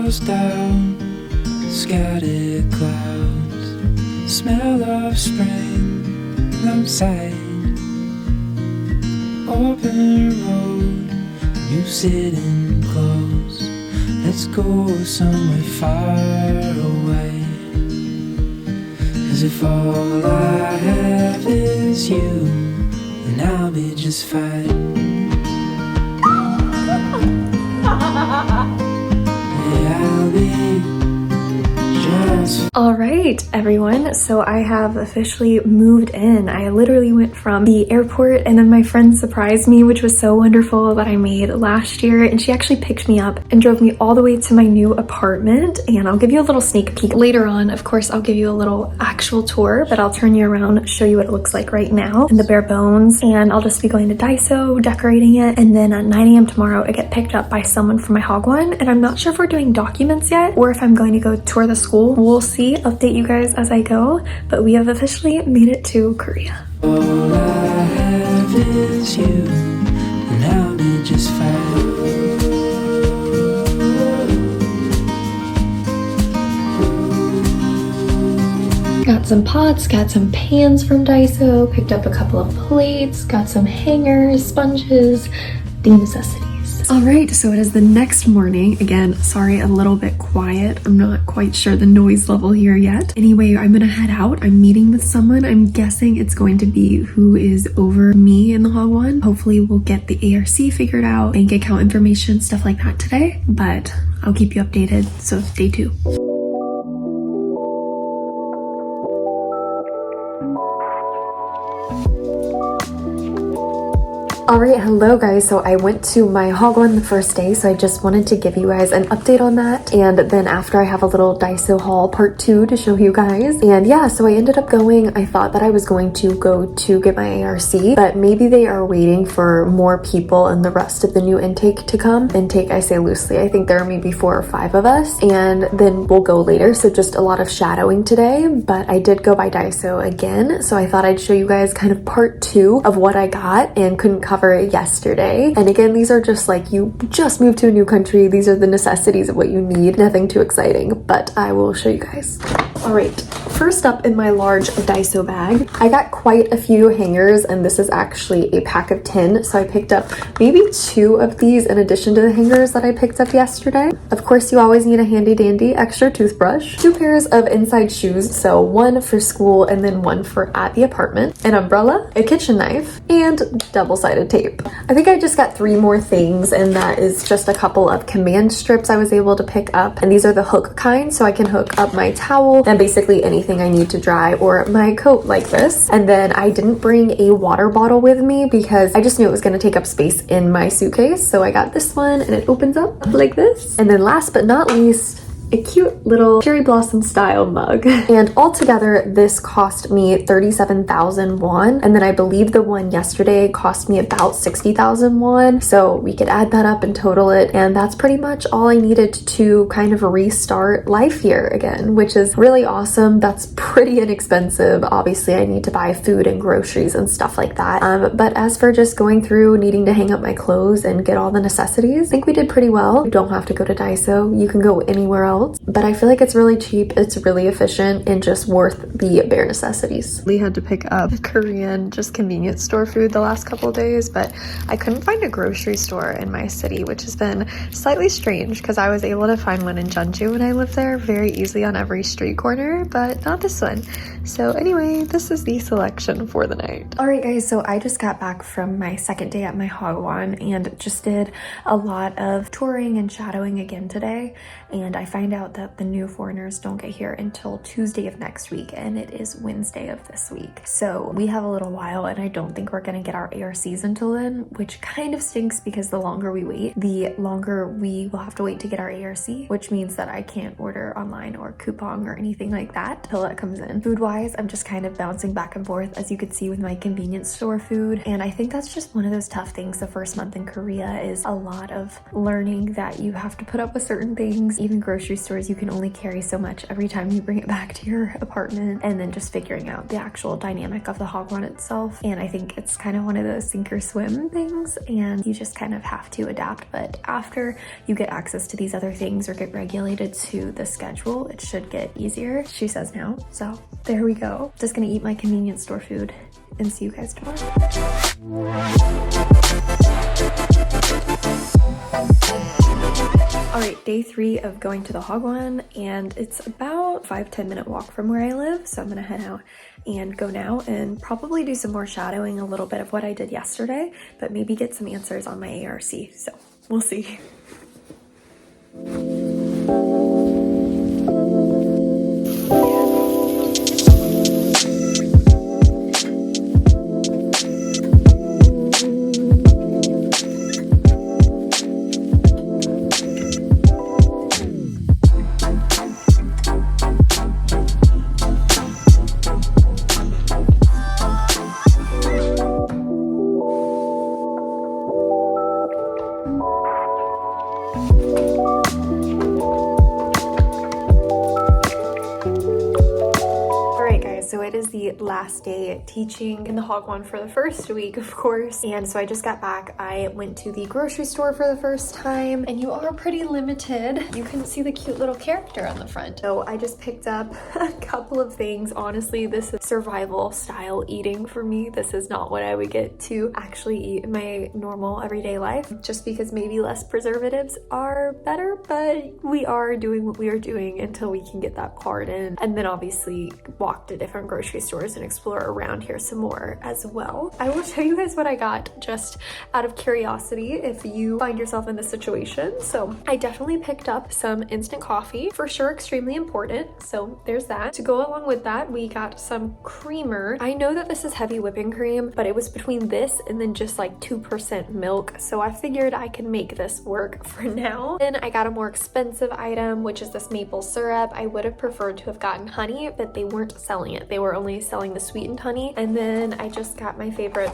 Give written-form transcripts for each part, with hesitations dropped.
windows down, scattered clouds, smell of spring outside. Open road, you sitting close. Let's go somewhere far away. 'Cause if all I have is you, then I'll be just fine. Yeah, I'll be just... All right, everyone. So I have officially moved in. I literally went from the airport and then my friend surprised me, which was so wonderful, that I made last year. And she actually picked me up and drove me all the way to my new apartment. And I'll give you a little sneak peek later on. Of course, I'll give you a little actual tour, but I'll turn you around, show you what it looks like right now in the bare bones. And I'll just be going to Daiso, decorating it. And then at 9 a.m. tomorrow, I get picked up by someone from my Hagwon. And I'm not sure if we're doing documents yet or if I'm going to go tour the school. We'll see. Update you guys as I go, but we have officially made it to Korea. All I have is you, and I'll be just fine. Got some pots, got some pans from Daiso, picked up a couple of plates, got some hangers, sponges, the necessities. All right, so it is the next morning. Again, sorry, a little bit quiet. I'm not quite sure the noise level here yet. Anyway, I'm gonna head out. I'm meeting with someone. I'm guessing it's going to be who is over me in the Hagwon. Hopefully we'll get the ARC figured out, bank account information, stuff like that today, but I'll keep you updated, so stay tuned. Alright, hello guys. So I went to my Hagwon the first day, so I just wanted to give you guys an update on that. And then after, I have a little Daiso haul part 2 to show you guys. And yeah, so I ended up going. I thought that I was going to go to get my ARC, but maybe they are waiting for more people and the rest of the new intake to come. Intake, I say loosely. I think there are maybe 4 or 5 of us, and then we'll go later. So just a lot of shadowing today, but I did go by Daiso again. So I thought I'd show you guys kind of part 2 of what I got and couldn't cover it yesterday. And again, these are just like, you just moved to a new country. These are the necessities of what you need. Nothing too exciting, but I will show you guys. All right, first up in my large Daiso bag, I got quite a few hangers, and this is actually a pack of 10. So I picked up maybe 2 of these in addition to the hangers that I picked up yesterday. Of course, you always need a handy dandy extra toothbrush, 2 pairs of inside shoes, so 1 for school and then 1 for at the apartment, an umbrella, a kitchen knife, and double-sided tape. I think I just got 3 more things, and that is just a couple of command strips I was able to pick up, and these are the hook kind, so I can hook up my towel and basically anything I need to dry, or my coat like this. And then I didn't bring a water bottle with me because I just knew it was going to take up space in my suitcase, so I got this one, and it opens up like this. And then last but not least, a cute little cherry blossom style mug. And altogether, this cost me 37,000 won. And then I believe the one yesterday cost me about 60,000 won. So we could add that up and total it. And that's pretty much all I needed to kind of restart life here again, which is really awesome. That's pretty inexpensive. Obviously, I need to buy food and groceries and stuff like that. But as for just going through needing to hang up my clothes and get all the necessities, I think we did pretty well. You don't have to go to Daiso. You can go anywhere else. But I feel like it's really cheap, it's really efficient, and just worth the bare necessities. We had to pick up Korean, just convenience store food the last couple of days, but I couldn't find a grocery store in my city, which has been slightly strange because I was able to find one in Jeonju when I lived there very easily on every street corner, but not this one. So anyway, this is the selection for the night. All right, guys, so I just got back from my second day at my Hagwon and just did a lot of touring and shadowing again today. And I find out that the new foreigners don't get here until Tuesday of next week, and it is Wednesday of this week. So we have a little while, and I don't think we're gonna get our ARCs until then, which kind of stinks because the longer we wait, the longer we will have to wait to get our ARC, which means that I can't order online or coupon or anything like that till that comes in. Food-wise, I'm just kind of bouncing back and forth, as you could see with my convenience store food, and I think that's just one of those tough things the first month in Korea is a lot of learning that you have to put up with certain things. Even grocery stores, you can only carry so much every time you bring it back to your apartment, and then just figuring out the actual dynamic of the Hagwon itself. And I think it's kind of one of those sink or swim things, and you just kind of have to adapt. But after you get access to these other things or get regulated to the schedule, it should get easier, she says now. So there we go. Just gonna eat my convenience store food and see you guys tomorrow. All right, day 3 of going to the Hagwon, and it's about 5-10 minute walk from where I live. So I'm gonna head out and go now and probably do some more shadowing, a little bit of what I did yesterday, but maybe get some answers on my ARC. So we'll see. So it is the last day teaching in the Hagwon for the first week, of course. And so I just got back. I went to the grocery store for the first time, and you are pretty limited. You can see the cute little character on the front. So I just picked up a couple of things. Honestly, this is survival style eating for me. This is not what I would get to actually eat in my normal everyday life, just because maybe less preservatives are better, but we are doing what we are doing until we can get that card in, and then obviously walk to different grocery stores and explore around here some more as well. I will show you guys what I got just out of curiosity if you find yourself in this situation. So I definitely picked up some instant coffee, for sure, extremely important. So there's that. To go along with that, we got some creamer. I know that this is heavy whipping cream, but it was between this and then just like 2% milk. So I figured I can make this work for now. Then I got a more expensive item, which is this maple syrup. I would have preferred to have gotten honey, but they weren't selling it. They were only selling the sweetened honey. And then I just got my favorite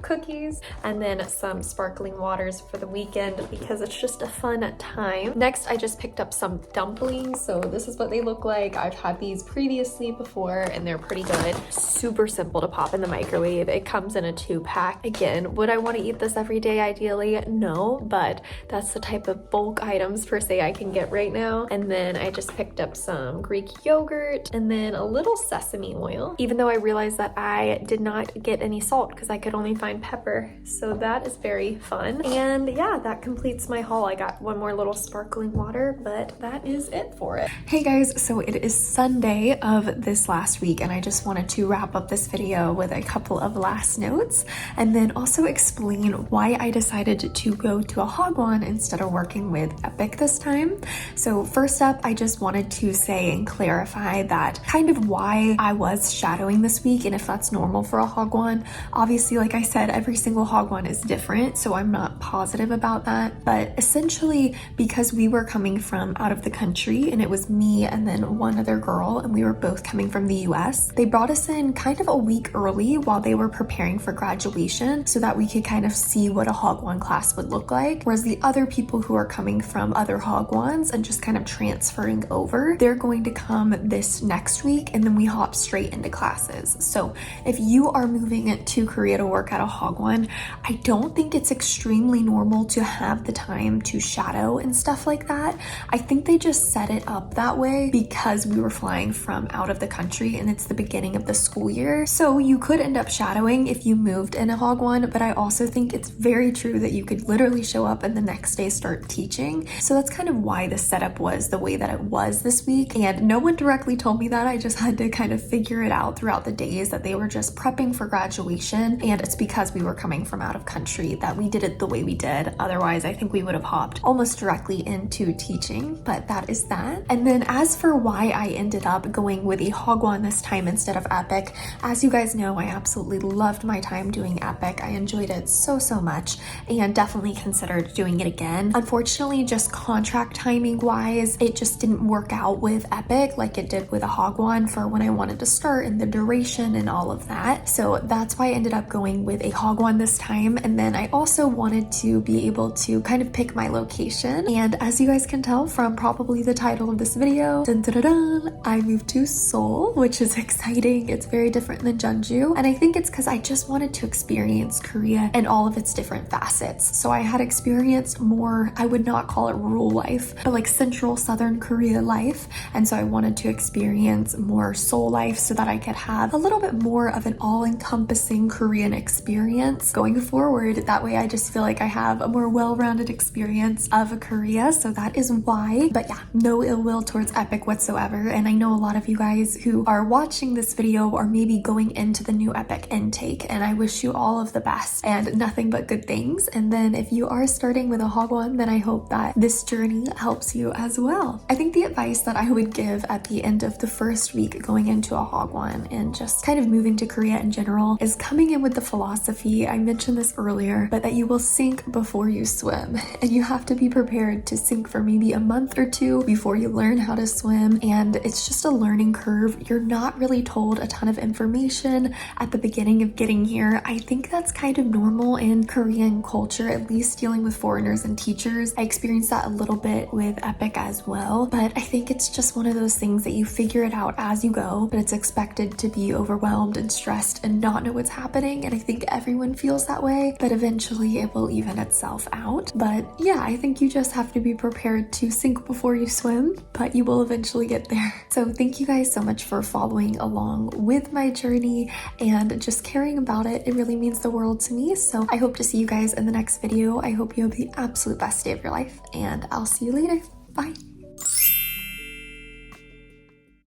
cookies, and then some sparkling waters for the weekend because it's just a fun time. Next, I just picked up some dumplings. So this is what they look like. I've had these previously before and they're pretty good. Super simple to pop in the microwave. It comes in a 2-pack. Again, would I want to eat this every day ideally? No, but that's the type of bulk items per se I can get right now. And then I just picked up some Greek yogurt and then a little sesame oil, even though I realized that I did not get any salt because I could only find pepper. So that is very fun. And yeah, that completes my haul. I got one more little sparkling water, but that is it for it. Hey guys, so it is Sunday of this last week, and I just wanted to wrap up this video with a couple of last notes and then also explain why I decided to go to a Hagwon instead of working with EPIK this time. So first up, I just wanted to say and clarify that kind of why I was shadowing this week and if that's normal for a Hagwon. Obviously, like I said, every single Hagwon is different, so I'm not positive about that. But essentially, because we were coming from out of the country and it was me and then one other girl, and we were both coming from the US, they brought us in kind of a week early while they were preparing for graduation so that we could kind of see what a Hagwon class would look like. Whereas the other people who are coming from other Hagwons and just kind of transferring over, they're going to come this next week and then we hop straight into classes. So if you are moving to Korea to work at a Hagwon, I don't think it's extremely normal to have the time to shadow and stuff like that. I think they just set it up that way because we were flying from out of the country and it's the beginning of the school year. So you could end up shadowing if you moved in a Hagwon, but I also think it's very true that you could literally show up and the next day start teaching. So that's kind of why the setup was the way that it was this week. And no one directly told me that. I just had to kind of figure it out throughout the days that they were just prepping for graduation. And it's because we were coming from out of country that we did it the way we did. Otherwise, I think we would have hopped almost directly into teaching, but that is that. And then as for why I ended up going with a Hagwon this time instead of EPIK, as you guys know, I absolutely loved my time doing EPIK. I enjoyed it so much and definitely considered doing it again. Unfortunately, just contract timing wise, it just didn't work out with EPIK like it did with a Hagwon for when I wanted to start and the duration and all of that. So that's why I ended up going with a Hagwon this time. And then I also wanted to be able to kind of pick my location. And as you guys can tell from probably the title of this video, dun, dun, dun, dun, I moved to Seoul, which is exciting. It's very different than Jeonju. And I think it's because I just wanted to experience Korea and all of its different facets. So I had experienced more, I would not call it rural life, but like central southern Korea life. And so I wanted to experience more Seoul life so that I could have a little bit more of an all-encompassing Korean experience going forward. That way I just feel like I have a more well-rounded experience of Korea. So that is why. But yeah, no ill will towards EPIK whatsoever. And I know a lot of you guys who are watching this video are maybe going into the new EPIK intake, and I wish you all of the best and nothing but good things. And then if you are starting with a Hagwon, then I hope that this journey helps you as well. I think the advice that I would give at the end of the first week going into a Hagwon and just kind of moving to Korea in general is coming in with the philosophy, I mentioned this earlier, but that you will sink before you swim. And you have to be prepared to sink for maybe a month or two before you learn how to swim. And it's just a learning curve. You're not really told a ton of information at the beginning of getting here. I think that's kind of normal in Korean culture, at least dealing with foreigners and teachers. I experienced that a little bit with EPIK as well, but I think it's just one of those things that you figure it out as you go, but it's expected to be overwhelmed and stressed and not know what's happening. And I think everyone feels that way, but eventually it will even itself out. But yeah, I think you just have to be prepared to sink before you swim, but you will eventually get there. So thank you guys so much for following along with my journey and just caring about it. It really means the world to me. So I hope to see you guys in the next video. I hope you have the absolute best day of your life, and I'll see you later. Bye.